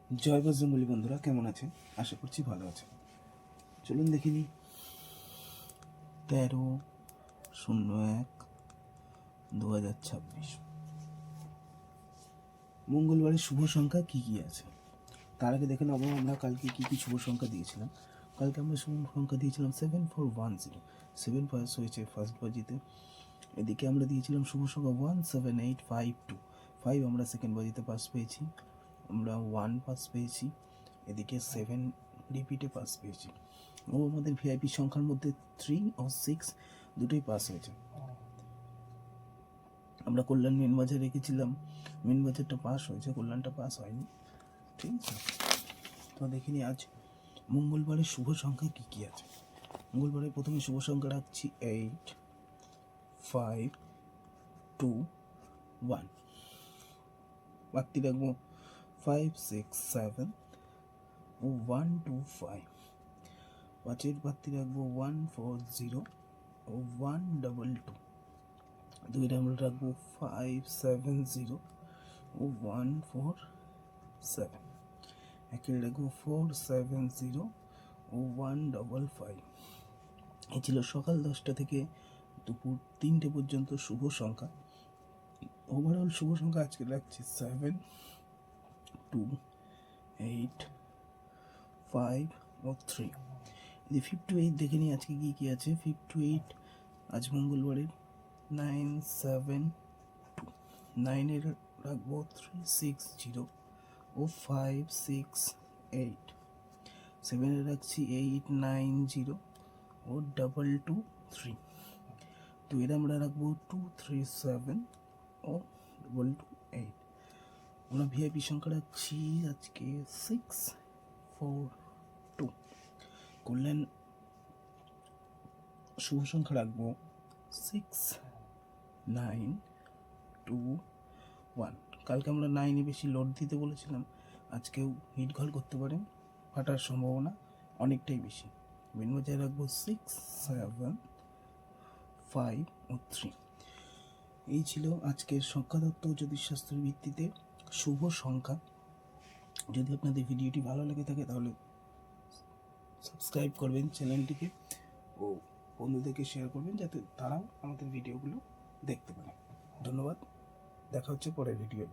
জয় বজরঙ্গলী বন্ধুরা, কেমন আছেন? আশা করছি ভালো আছেন। চলুন দেখে নিই 13/01/2026 মঙ্গলবারের শুভ সংখ্যা কী কী আছে। তার আগে দেখে নেবো আমরা কালকে কী কী শুভ সংখ্যা দিয়েছিলাম। কালকে আমরা শুভ সংখ্যা দিয়েছিলাম 7410, 7 পাস হয়েছে ফার্স্ট বাজিতে। এদিকে আমরা দিয়েছিলাম শুভ সংখ্যা 17852, 5 আমরা সেকেন্ড বাজিতে পাস পেয়েছি। আমরা 1 পাস পেয়েছি। এদিকে 7 রিপিটে পাস পেয়েছি। ও আমাদের ভিআইপি সংখ্যার মধ্যে 3 ও 6 দুটোই পাস হয়েছে। আমরা কল্যাণ মেন বাজার রেখেছিলাম, মেন বাজারটা পাস হয়েছে, কল্যাণটা পাস হয়নি। ঠিক আছে, তো দেখিনি আজ মঙ্গলবারের শুভ সংখ্যা কী কী আছে। মঙ্গলবারের প্রথমে শুভ সংখ্যা রাখছি 8, 5, 2, 1। বাড়তি রাখবো 5, 6, 7 ও 1, 2, 5। পাঁচের বাড়তি রাখবো 1, 4, 0 ও 1, 2, 2। দুইটা আমরা রাখবো 5, 7, 0 ও 1, 4, 7। একের রাখবো 4, 7, 0 ও 1, 5, 5। এই ছিল সকাল 10টা থেকে দুপুর 3টে পর্যন্ত শুভ সংখ্যা। ওভারঅল শুভ সংখ্যা আজকে রাখছি 7, 2, 8, 5 ও 3। 5 to 8 দেখে নিই আজকে কী কী আছে। 5 to 8 আজ মঙ্গলবারের 9, 7, 2। 9 রাখবো 3, 6, 0 ও 5, 6, 8। 7 রাখছি 8, 9, 0 ও 2, 2, 3। 2 আমরা রাখবো 2, 3, 7 ও 2, 2, 8। আমরা ভিআইপি সংখ্যা রাখছি আজকে 6, 4, 2। কল্যাণ শুভ সংখ্যা রাখবো 6, 9, 2, 1। কালকে আমরা 9-এ বেশি লোড দিতে বলেছিলাম, আজকেও হিট ঘল করতে পারেন, ফাটার সম্ভাবনা অনেকটাই বেশি। মেন বাজায় রাখবো 6, 7, 5 ও 3। এই ছিল আজকের সংখ্যাতত্ত্ব ও জ্যোতিষশাস্ত্রের ভিত্তিতে শুভ সংখ্যা। যদি আপনাদের ভিডিওটি ভালো লেগে থাকে তাহলে সাবস্ক্রাইব করবেন চ্যানেলটিকে ও বন্ধুদেরকে শেয়ার করবেন যাতে তারাও আমাদের ভিডিওগুলো দেখতে পারে। ধন্যবাদ, দেখা হচ্ছে পরের ভিডিও।